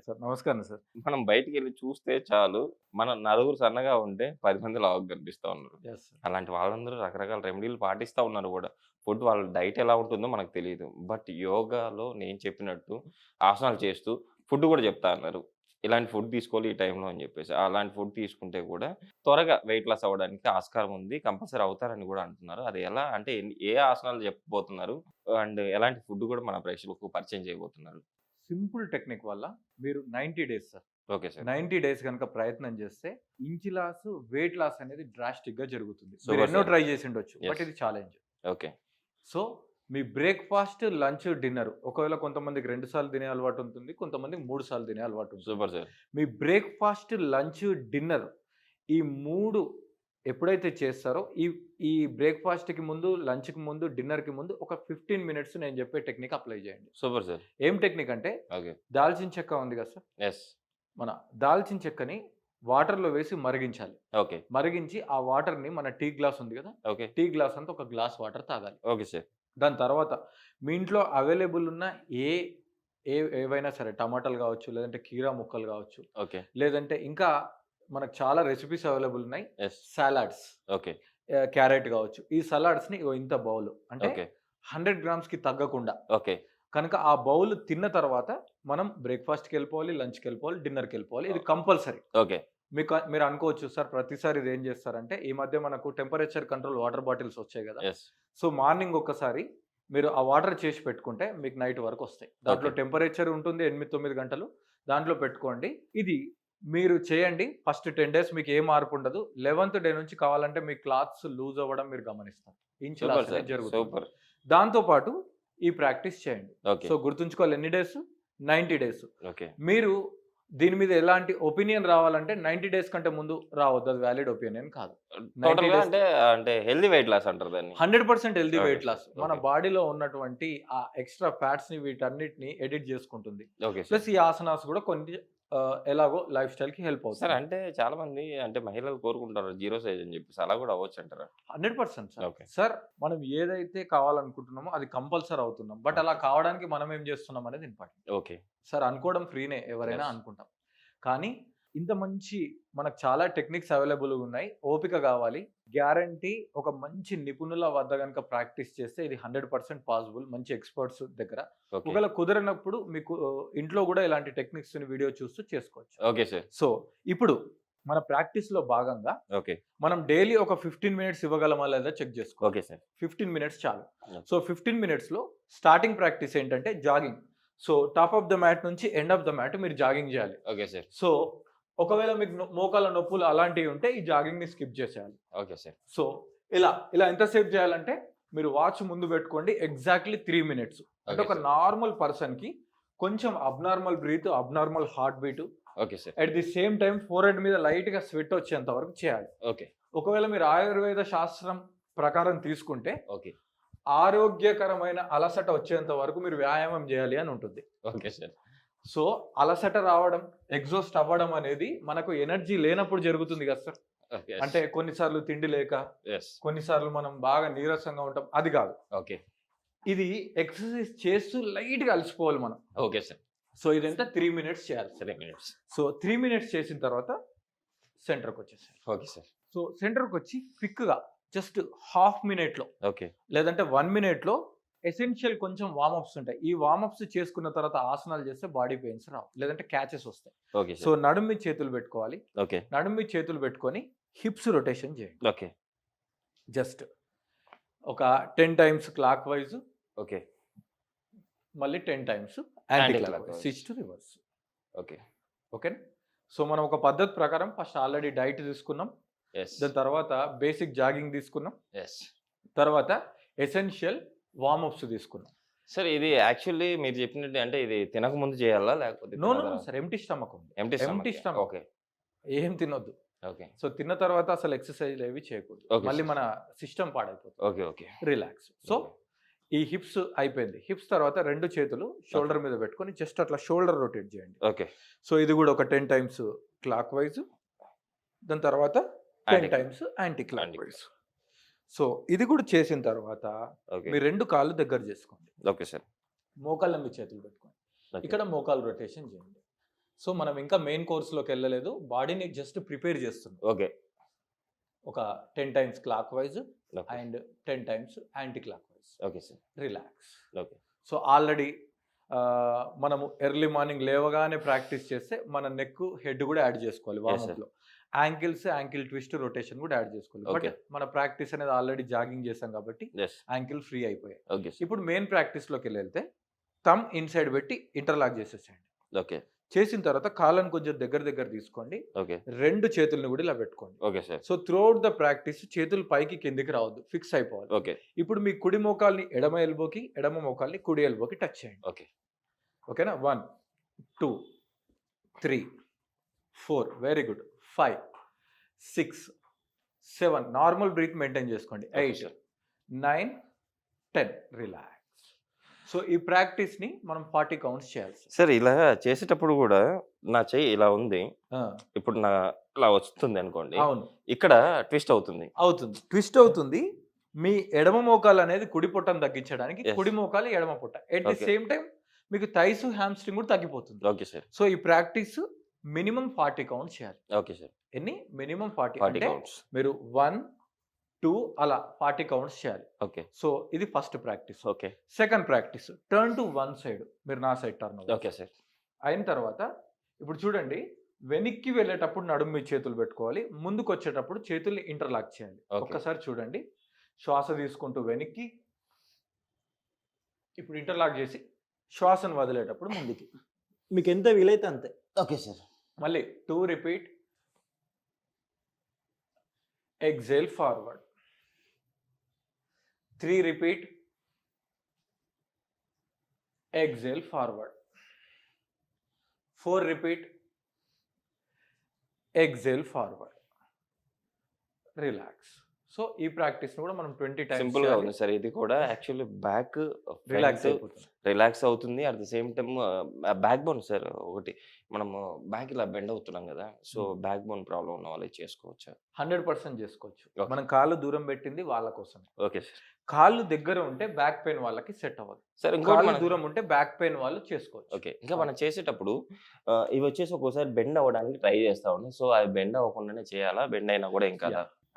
Sir. నమస్కారం sir. మనం బయటికెళ్ళి చూస్తే చాలు, మన నలుగురు సన్నగా ఉంటే 10 మంది లావుగా కనిపిస్తా ఉన్నారు. Yes sir. అలాంటి వాళ్ళందరూ రకరకాల రెమెడీలు పాటిస్తా ఉన్నారు గూడా. ఫుడ్ వాళ్ళ డైట్ ఎలా ఉంటుందో మనకు తెలీదు. బట్ యోగాలో నేను చెప్పినట్టు ఆసనాలు చేస్తూ ఫుడ్ గూడా చెప్తా అన్నారు. ఇలాంటి ఫుడ్ తీసుకోవాలి ఈ టైంలో అని జెప్పేసి. అలాంటి ఫుడ్ తీసుకుంటే గూడా త్వరగా వెయిట్ లాస్ అవ్వడానికి ఆస్కారం ఉంది. కంపల్సరీ అవుతారని గూడా అంటున్నారు. అది ఎలా అంటే ఏ ఆసనాలు చెప్పబోతున్నారు? అండ్ ఎలాంటి ఫుడ్ గూడా మన ప్రేక్షకులకు పరిచయం చేయబోతున్నారు? సింపుల్ టెక్నిక్ వల్ల మీరు 90 days sir. Okay sir. 90 days గనుక ప్రయత్నం చేస్తే ఇంచ్ లాస్, వెయిట్ లాస్ అనేది డ్రాస్టిక్‌గా జరుగుతుంది. మీరు సూపర్ ఎన్నో సార్. ట్రై చేసి ఉండొచ్చు. But yes. ఇది ఛాలెంజ్. ఓకే. సో, మీ బ్రేక్‌ఫాస్ట్, లంచ్, డిన్నర్ ఒకవేళ కొంతమందికి 2 సార్లు తినే అలవాటు ఉంటుంది. కొంతమందికి 3 సార్లు తినే అలవాటు ఉంటుంది. Super sir. మీ బ్రేక్‌ఫాస్ట్, లంచ్, డిన్నర్ ఈ 3 ఎప్పుడైతే చేస్తారో ఈ బ్రేక్‌ఫాస్ట్‌కి ముందు, లంచ్‌కి ముందు, డిన్నర్‌కి ముందు ఒక 15 మినిట్స్ నేను చెప్పే టెక్నిక్ అప్లై చేయండి. Super sir. ఏం టెక్నిక్ అంటే ఓకే. దాల్చిన చెక్క ఉంది కదా సార్. యెస్. మన దాల్చిన చెక్కని వాటర్‌లో వేసి మరిగించాలి. ఓకే. మరిగించి ఆ వాటర్‌ని మన టీ గ్లాస్ ఉంది కదా. ఓకే. టీ గ్లాస్ అంతా ఒక గ్లాస్ వాటర్ తాగాలి. Okay sir. దాని తర్వాత మీ ఇంట్లో అవైలబుల్ ఉన్న ఏ ఏ ఏవైనా సరే టమాటాలు కావచ్చు, లేదంటే కీరా ముక్కలు కావచ్చు, ఓకే. లేదంటే ఇంకా మనకు చాలా రెసిపీస్ అవైలబుల్ ఉన్నాయి. యెస్. Salads, okay. క్యారెట్ కావచ్చు. ఈ సలాడ్స్‌ని ఇగో ఇంత బౌల్ అంటే ఓకే. 100 గ్రామ్స్‌కి తగ్గకుండా ఓకే. కనుక ఆ బౌల్ తిన్న తర్వాత మనం బ్రేక్‌ఫాస్ట్‌కెళ్ళిపోవాలి, లంచ్‌కెళ్ళిపోవాలి, డిన్నర్‌కెళ్ళిపోవాలి. ఇది కంపల్సరీ. ఓకే. మీరు అనుకోవచ్చు సార్ ప్రతిసారి ఇదేం చేస్తారంటే ఈ మధ్య మనకు టెంపరేచర్ కంట్రోల్ వాటర్ బాటిల్స్ వచ్చాయి కదా. యెస్. సో మార్నింగ్ ఒక్కసారి మీరు ఆ వాటర్ చేసి పెట్టుకుంటే మీకు నైట్ వరకు వస్తాయి. దాంట్లో ఓకే. టెంపరేచర్ ఉంటుంది 8, 9 గంటలు. దాంట్లో పెట్టుకోండి. ఇది మీరు చేయండి. ఫస్ట్ 10 డేస్ మీకు ఏ మార్పు ఉండదు. 11థ్ డే నుంచి కావాలంటే మీ క్లాత్స్ లూజ్ అవ్వడం మీరు గమనిస్తారు. Inch super loss sir. అనేది జరుగుతుంది. సూపర్. దాంతో పాటు ఈ ప్రాక్టీస్ చేయండి. ఓకే. సో గుర్తుంచుకోవాలి ఎన్ని డేస్? 90 డేస్. ఓకే. మీరు దీని మీద ఎలాంటి ఒపీనియన్ రావాలంటే 90 డేస్ కంటే ముందు రావద్దు. అది వాలిడ్ ఒపీనియన్ కాదు. 90 టోటల్‌గా డేస్ అంటే హెల్తీ వెయిట్ లాస్ అంటారు దాన్ని. 100% హెల్తీ ఓకే. Weight loss. మన ఓకే. బాడీలో ఉన్నటువంటి ఆ ఎక్స్‌ట్రా ఫ్యాట్స్‌ని వీటన్నిటిని ఎడిట్ చేసుకుంటుంది. Okay sir. ప్లస్ ఈ ఆసనాస్ కూడా కొన్ని ఎలాగో లైఫ్ స్టైల్‌కి హెల్ప్ సార్ అవుతుంది. అంటే చాలా మంది అంటే మహిళలు కోరుకుంటారు జీరో సైజ్ అని చెప్పేసి. అలా కూడా అవ్వచ్చంటారా? 100% సార్. ఓకే. సార్ మనం ఏదైతే కావాలనుకుంటున్నామో అది కంపల్సరీ అవుతున్నాం. బట్ అలా కావడానికి మనం ఏం చేస్తున్నాం అనేది ఇంపార్టెంట్. ఓకే. సార్ అనుకోవడం ఫ్రీనే ఎవరైనా యెస్. అనుకుంటాం. కానీ ఇంత మంచి మనకు చాలా టెక్నిక్స్ అవైలబుల్‌గా ఉన్నాయి. ఓపిక కావాలి. గ్యారంటీ ఒక మంచి నిపుణుల వద్ద గనుక ప్రాక్టీస్ చేస్తే ఇది 100% పాసిబుల్. మంచి ఎక్స్‌పర్ట్స్ దగ్గర. ఓకే. ఒకవేళ కుదరనప్పుడు మీకు ఇంట్లో కూడా ఇలాంటి టెక్నిక్స్‌ని వీడియో చూస్తూ చేసుకోవచ్చు. Okay sir. సో, ఇప్పుడు మన ప్రాక్టీస్‌లో భాగంగా ఓకే. మనం డైలీ ఒక 15 మినిట్స్ ఇవ్వగలమా లేదా చెక్ చేసుకోవాలి. Okay sir. 15 మినిట్స్ చాలు. ఓకే. సో, 15 మినిట్స్‌లో స్టార్టింగ్ ప్రాక్టీస్ ఏంటంటే jogging. So, top of the mat నుంచి ఎండ్ ఆఫ్ ద మ్యాట్ మీరు జాగింగ్ చేయాలి. Okay sir. సో, ఒకవేళ మీకు మోకాళ్ళ నొప్పులు అలాంటివి ఉంటే ఈ జాగింగ్‌ని స్కిప్ చేసేయాలి. Okay sir. సో, ఇలా ఎంతసేపు చేయాలంటే మీరు వాచ్ ముందు పెట్టుకోండి. Exactly 3 minutes. అంటే ఓకే ఒక సార్. నార్మల్ పర్సన్‌కి కొంచెం abnormal breath, abnormal heartbeat okay sir. At the same time forehead మీద లైట్‌గా స్వెట్ వచ్చేంత వరకు చేయాలి. ఓకే. ఒకవేళ మీరు ఆయుర్వేద శాస్త్రం ప్రకారం తీసుకుంటే ఓకే. ఆరోగ్యకరమైన అలసట వచ్చేంత వరకు మీరు వ్యాయామం చేయాలి అని ఉంటుంది. Okay sir. సో, అలసట రావడం, ఎగ్జాస్ట్ అవ్వడం అనేది మనకు ఎనర్జీ లేనప్పుడు జరుగుతుంది కదా సార్. ఓకే. అంటే కొన్నిసార్లు తిండి లేక, యెస్. కొన్నిసార్లు మనం బాగా నీరసంగా ఉంటాం. అది కాదు. ఓకే. ఇది ఎక్సర్సైజ్ చేస్తూ లైట్‌గా అలసిపోవాలి మనం. Okay sir. సో, ఇదంతా 3 మినిట్స్ చేయాలి. 3 మినిట్స్. సో, 3 మినిట్స్ చేసిన తర్వాత సెంటర్‌కొచ్చేసేయాలి. Okay sir. సో, సెంటర్‌కొచ్చి క్విక్‌గా జస్ట్ హాఫ్ మినిట్‌లో ఓకే. లేదంటే 1 మినిట్‌లో ఎసెన్షియల్ కొంచెం వార్మప్స్ ఉంటాయి. ఈ వార్మప్స్ చేసుకున్న తర్వాత ఆసనాలు చేస్తే బాడీ పెయిన్స్ రావు. లేదంటే క్యాచెస్ వస్తాయి. Okay so, sir. నడుము మీద చేతులు పెట్టుకోవాలి. ఓకే. నడుము మీద చేతులు పెట్టుకొని హిప్స్ రొటేషన్ చేయండి. ఓకే. జస్ట్ ఒక 10 టైమ్స్ క్లాక్ వైజ్, ఓకే. మళ్ళీ 10 times anti anti clock clock wise. Wise. Switch to reverse. Okay. ఓకేనా? సో, మనం ఒక పద్ధతి ప్రకారం ఫస్ట్ ఆల్రెడీ డైట్ తీసుకున్నాం. యెస్. దాని తర్వాత బేసిక్ జాగింగ్ తీసుకున్నాం. యెస్. తర్వాత ఎసెన్షియల్ వార్మప్స్ తీసుకున్నాం. సార్ ఇది యాక్చువల్లీ మీరు చెప్పినట్టు అంటే ఇది తినకముందు చేయాలా? లేకపోతే నో తిన్న సార్. ఎంప్టీ స్టమక్ ఉంది. Empty empty stomach. ఓకే. ఏం తినొద్దు. ఓకే. సో, తిన్న తర్వాత అసలు ఎక్సర్సైజ్‌లు ఏవి చేయకూడదు. ఓకే మళ్ళీ సార్. మన సిస్టమ్ పాడైపోతుంది. Okay. Okay. Relax. So, okay. ఈ హిప్స్ అయిపోయింది. హిప్స్ తర్వాత 2 చేతులు షోల్డర్ మీద పెట్టుకొని జస్ట్ అట్లా షోల్డర్ రొటేట్ చేయండి. ఓకే. సో, ఇది కూడా ఒక 10 టైమ్స్ క్లాక్ వైజ్. దాని తర్వాత 10 anti times anti clock anti wise. So, ఇది కూడా చేసిన తర్వాత ఓకే. మీ 2 కాళ్ళు దగ్గర చేసుకోండి. Okay sir. మోకాళ్ళ మీద చేతులు పెట్టుకోండి. ఓకే. ఇక్కడ మోకాలు రొటేషన్ చేయండి. సో మనం ఇంకా మెయిన్ కోర్స్లోకి వెళ్ళలేదు, బాడీని జస్ట్ ప్రిపేర్ చేస్తున్నాం. ఓకే. ఒక 10 times clock wise okay. And 10 times anti clock wise. Okay sir. Relax. Okay. So already మనము ఎర్లీ మార్నింగ్ లేవగానే ప్రాక్టీస్ చేస్తే మన నెక్ హెడ్ కూడా యాడ్ చేసుకోవాలి వార్మప్లో. యాంకిల్స్, యాంకిల్ ట్విస్ట్, రొటేషన్ కూడా యాడ్ చేసుకోవాలి. But Okay. మన ప్రాక్టీస్ అనేది ఆల్రెడీ జాగింగ్ చేసాం కాబట్టి Yes. యాంకిల్ ఫ్రీ అయిపోయాయి. Okay sir. ఇప్పుడు మెయిన్ ప్రాక్టీస్లోకి వెళ్తే థమ్ ఇన్సైడ్ పెట్టి ఇంటర్లాక్ చేసేసేయండి. ఓకే. చేసిన తర్వాత కాళ్ళను కొంచెం దగ్గర తీసుకోండి. ఓకే. 2 చేతులను కూడా ఇలా పెట్టుకోండి. ఓకే sir. So throughout the practice చేతులు పైకి కిందికి రావద్దు, ఫిక్స్ అయిపోవాలి. ఓకే. ఇప్పుడు మీ కుడి మోకాల్ని ఎడమ ఎల్బోకి, ఎడమ మోకాల్ని కుడి ఎల్బోకి టచ్ చేయండి. ఓకే. ఓకేనా? 1 2 3 4 very good, 5 6 7 normal breath maintain చేసుకోండి. 8 9 10 రిలాక్స్. సో ఈ ప్రాక్టీస్ని మనం 40 కౌంట్స్ చేయాలి సార్. ఇలా చేసేటప్పుడు కూడా నా చెయ్యి ఇలా ఉంది, సార్. ఇప్పుడు నా ఇలా వస్తుంది అనుకోండి, అవును, ఇక్కడ ట్విస్ట్ అవుతుంది. ట్విస్ట్ అవుతుంది. మీ ఎడమ మోకాలు అనేది కుడి పొట్టను తగ్గించడానికి, Yes. కుడి మోకాలు ఎడమ పొట్ట. At the Okay. Same time మీకు థైస్, హ్యామ్స్ట్రింగ్ కూడా తగ్గిపోతుంది. Okay sir. సో ఈ ప్రాక్టీస్ మినిమం 40 కౌంట్స్ చేయాలి. Okay sir. ఎన్ని? మినిమం 40 40 అంటే కౌంట్స్. మీరు 1 2 అలా 40 కౌంట్స్ చేయాలి. ఓకే. సో ఇది first practice. Okay. Second practice turn to one side, మీరు నా సైడ్ టర్న్ అవ్వాలి. Okay sir. అయిన తర్వాత ఇప్పుడు చూడండి, వెనక్కి వెళ్ళేటప్పుడు నడుము మీద చేతులు పెట్టుకోవాలి, ముందుకు వచ్చేటప్పుడు చేతుల్ని ఇంటర్లాక్ చేయాలి. Okay. ఒక్కసారి చూడండి, శ్వాస తీసుకుంటూ వెనక్కి, ఇప్పుడు ఇంటర్లాక్ చేసి శ్వాసను వదిలేటప్పుడు ముందుకి, మీకు ఎంత వీలైతే అంతే. Okay sir. మళ్ళీ 2 repeat, exhale forward, 3 repeat, exhale forward, 4 repeat, exhale forward, relax. So ఈ ప్రాక్టీస్ కూడా మనం 20 టైమ్స్ సింపుల్ గా ఉంది సార్. ఇది కూడా యాక్చువల్లీ బ్యాక్ రిలాక్స్ అయిపోతుంది. రిలాక్స్ అవుతుంది. At the same time back bone sir, ఒకటి మనము బ్యాక్ ఇలా బెండ్ అవుతున్నాం కదా, సో బ్యాక్ బోన్ ప్రాబ్లం ఉన్న వాళ్ళు చేసుకోవచ్చా? 100% చేసుకోవచ్చు. Okay. మనం కాళ్ళు దూరం పెట్టింది వాళ్ళ కోసం. Okay sir. కాళ్ళు దగ్గర ఉంటే బ్యాక్ పెయిన్ వాళ్ళకి సెట్ అవ్వదు. సార్ ఇంకోటి కాళ్ళు మనం దూరం ఉంటే బ్యాక్ పెయిన్ వాళ్ళు చేసుకోవచ్చు. ఓకే, ఇంకా మనం చేసేటప్పుడు ఇవి వచ్చేసి ఒక్కోసారి బెండ్ అవ్వడానికి ట్రై చేస్తా ఉన్నాం. సో అవి బెండ్ అవ్వకుండానే చేయాలా? బెండ్ అయినా కూడా ఇంకా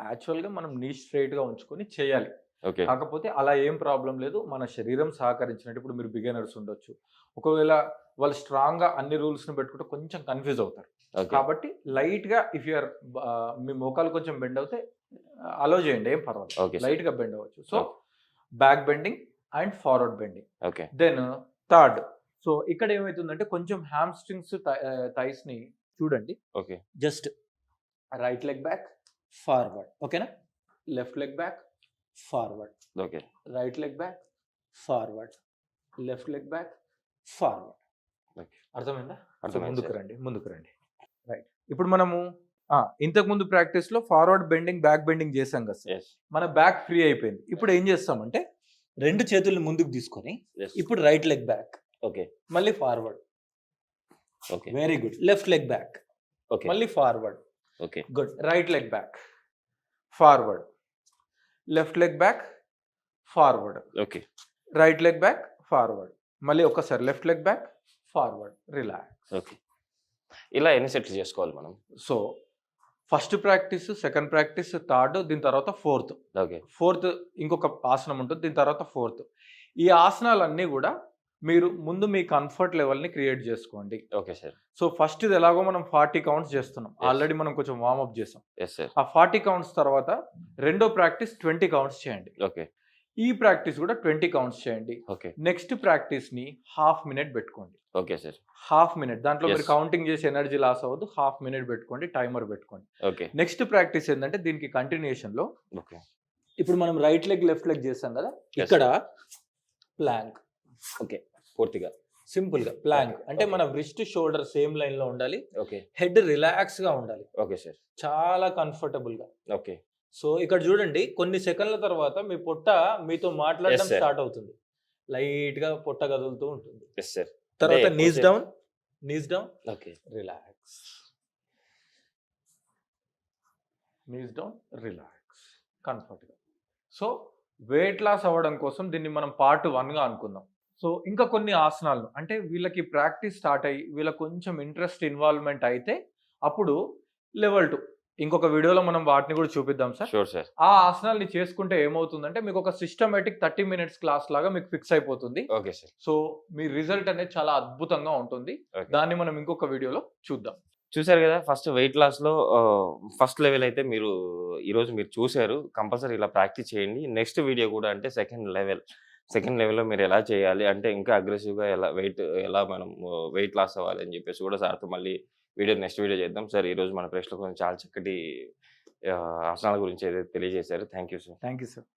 యాక్చువల్గా మనం నీ స్ట్రైట్ గా ఉంచుకొని చేయాలి. ఓకే. కాకపోతే అలా ఏం ప్రాబ్లం లేదు, మన శరీరం సహకరించినట్టు. ఇప్పుడు మీరు బిగినర్స్ ఉండొచ్చు, ఒకవేళ వాళ్ళు స్ట్రాంగ్ గా అన్ని రూల్స్ ని పెట్టుకుంటే కొంచెం కన్ఫ్యూజ్ అవుతారు. ఓకే. కాబట్టి లైట్ గా ఇఫ్ యూఆర్ మీ మోకాలు కొంచెం బెండ్ అవుతే అలో చేయండి, ఏం పర్వాలేదు. Okay sir. లైట్ గా బెండ్ అవ్వచ్చు. So back bending and forward bending. Okay. Then third, so ఇక్కడ ఏమవుతుందంటే కొంచెం హ్యామ్స్ట్రింగ్స్, థైస్ ని చూడండి. Okay. Just right leg back, forward. ఓకేనా? Left leg back, forward, okay. Right leg back, forward, left leg back, forward. Okay. అర్థమైందా? అర్థమైంది ముందుకు sir. రండి. రైట్. ఇప్పుడు మనము ఇంతకు ముందు ప్రాక్టీస్ లో ఫార్వర్డ్ బెండింగ్, బ్యాక్ బెండింగ్ చేసాం కదా సార్. Yes. మన బ్యాక్ ఫ్రీ అయిపోయింది. ఇప్పుడు ఏం చేస్తామంటే 2 చేతుల్ని ముందుకు తీసుకొని Yes. ఇప్పుడు రైట్ లెగ్ బ్యాక్, ఓకే. మళ్ళీ forward. Okay. Very good. Left leg back, okay. మళ్ళీ forward. Okay. Good. Right leg back, forward, left leg back, forward, okay. Right leg back, forward, మళ్ళీ ఒకసారి left leg back, forward, relax. Okay. ఇలా ఎన్ని సెట్లు చేసుకోవాలి మనం? So first practice, second practice, third, దీని తర్వాత ఫోర్త్. ఓకే. ఫోర్త్ ఇంకొక ఆసనం ఉంటుంది, దీని తర్వాత ఫోర్త్. ఈ ఆసనాలన్నీ కూడా మీరు ముందు మీ కంఫర్ట్ లెవెల్ని క్రియేట్ చేసుకోండి. Okay sir. సో ఫస్ట్ ఇది ఎలాగో మనం 40 కౌంట్స్ చేస్తున్నాం, Yes. ఆల్రెడీ మనం కొంచెం వార్మప్ చేసాం. Yes sir. ఆ 40 కౌంట్స్ తర్వాత రెండో ప్రాక్టీస్ 20 కౌంట్స్ చేయండి. ఓకే. ఈ ప్రాక్టీస్ కూడా 20 కౌంట్స్ చేయండి. ఓకే. నెక్స్ట్ ప్రాక్టీస్ని హాఫ్ మినిట్ పెట్టుకోండి. ఓకే సార్. హాఫ్ మినిట్, దాంట్లో Yes. మీరు కౌంటింగ్ చేసి ఎనర్జీ లాస్ అవ్వద్దు. హాఫ్ మినిట్ పెట్టుకోండి, టైమర్ పెట్టుకోండి. ఓకే. నెక్స్ట్ ప్రాక్టీస్ ఏంటంటే దీనికి కంటిన్యూషన్ లో ఓకే. ఇప్పుడు మనం రైట్ లెగ్, లెఫ్ట్ లెగ్ చేస్తాం కదా, Yes. ఇక్కడ ప్లాంక్. ఓకే. పూర్తిగా సింపుల్ గా ప్లాంక్ Okay. అంటే Okay. మన రిస్ట్, షోల్డర్ సేమ్ లైన్ లో ఉండాలి. ఓకే. హెడ్ రిలాక్స్ గా ఉండాలి, ఓకే సార్. చాలా కంఫర్టబుల్ గా. ఓకే. సో ఇక్కడ చూడండి, కొన్ని సెకండ్ల తర్వాత మీ పొట్ట మీతో మాట్లాడడం Yes, sir. స్టార్ట్ అవుతుంది. లైట్ గా పొట్ట కదులుతూ ఉంటుంది. Yes sir. తర్వాత అదే, knees okay. Down, knees down, okay. Relax, knees down, relax, comfort గా. సో వెయిట్ లాస్ అవ్వడం కోసం దీన్ని మనం పార్ట్ 1 గా అనుకుందాం. సో ఇంకా కొన్ని ఆసనాలు అంటే వీళ్ళకి ప్రాక్టీస్ స్టార్ట్ అయ్యి వీళ్ళకి కొంచెం ఇంట్రెస్ట్ ఇన్వాల్వ్‌మెంట్ అయితే అప్పుడు లెవెల్ 2 ఇంకొక వీడియోలో మనం వాటిని కూడా చూపిద్దాం సార్. Sure sir. ఆ ఆసనాల్ని చేసుకుంటే ఏమవుతుందంటే మీకు ఒక సిస్టమాటిక్ 30 మినిట్స్ క్లాస్ లాగా మీకు ఫిక్స్ అయిపోతుంది. Okay sir. సో మీ రిజల్ట్ అనేది చాలా అద్భుతంగా ఉంటుంది. ఓకే. దాన్ని మనం ఇంకొక వీడియోలో చూద్దాం. చూసారు గదా! ఫస్ట్ వెయిట్ లాస్‌లో ఫస్ట్ లెవెల్ అయితే ఈరోజు మీరు చూసారు. కంపల్సరీ ఇలా ప్రాక్టీస్ చేయండి. నెక్స్ట్ వీడియో గూడా అంటే సెకండ్ లెవెల్‌లో మీరు ఎలా చేయాలి? అంటే ఇంకా అగ్రెసివ్‌గా ఎలా మనం వెయిట్ లాస్ అవ్వాలి అని జెప్పేసి గూడా సార్‌తో మళ్ళీ నెక్స్ట్ వీడియో చేద్దాం. సార్ ఈరోజు మన ప్రేక్షకులకు చాలా చక్కటి ఆసనాల గురించి ఏదైతే తెలియజేశారో thank you sir. Thank you sir.